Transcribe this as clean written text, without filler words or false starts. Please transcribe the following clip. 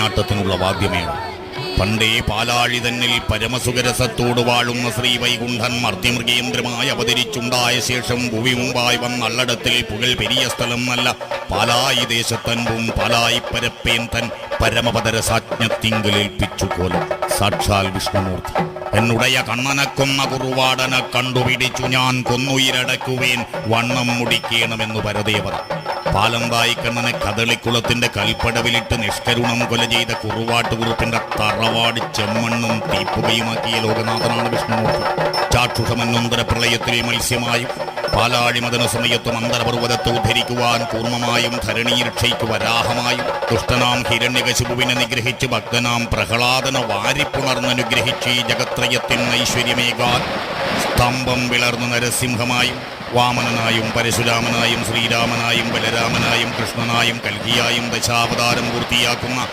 ാട്ടത്തിനുള്ള വാദ്യമേളം. പണ്ടേ പാലാഴി തന്നിൽ പരമസുഖരസത്തോട് വാഴുന്ന ശ്രീ വൈകുണ്ഠൻ മർദ്യമൃഗേന്ദ്രമായി അവതരിച്ചുണ്ടായ ശേഷം ഭൂമി മുമ്പായി വന്നള്ളടത്തിൽ പുകൽ പെരിയ സ്ഥലം നല്ല പാലായി ദേശത്തൻപും പാലായി പരപ്പേൻ തൻ പരമപദരസാജ്ഞത്തിങ്കലേൽപ്പിച്ചു കോലം. സാക്ഷാൽ വിഷ്ണുമൂർത്തി എന്നുടയ കണ്ണനക്കൊന്ന കുറുവാടന കണ്ടുപിടിച്ചു ഞാൻ കൊന്നുയിരടക്കുവേൻ വണ്ണം മുടിക്കണമെന്നു പരദേവത. പാലമ്പായി കണ്ണനെ കദളിക്കുളത്തിന്റെ കൽപ്പടവിലിട്ട് നിഷ്കരുണം കൊല ചെയ്ത കുറുവാട്ടുകുറുപ്പിന്റെ തറവാട് ചെമ്മണ്ണും തീപ്പുകയുമാക്കിയ ലോകനാഥനാണ് വിഷ്ണുമൂർത്തി. ചാക്ഷുഷമന്നൊന്തര പ്രളയത്തിൽ മത്സ്യമായും പാലാഴിമദന സമയത്തും അന്തരപർവ്വതത്തെ ഉദ്ധരിക്കുവാൻ കൂർമ്മമായും ധരണിയിൽ രക്ഷയ്ക്ക് വരാഹമായും ദുഷ്ടനാം ഹിരണ്യകശിപുവിനെ നിഗ്രഹിച്ച് ഭക്തനാം പ്രഹ്ലാദന വാരിപ്പുണർന്നനുഗ്രഹിച്ച് ഈ ജഗത്രയത്തിന് ഐശ്വര്യമേകാൻ സ്തംഭം വിളർന്ന നരസിംഹമായും വാമനനായും പരശുരാമനായും ശ്രീരാമനായും ബലരാമനായും കൃഷ്ണനായും കൽകിയായും ദശാവതാരം പൂർത്തിയാക്കുന്ന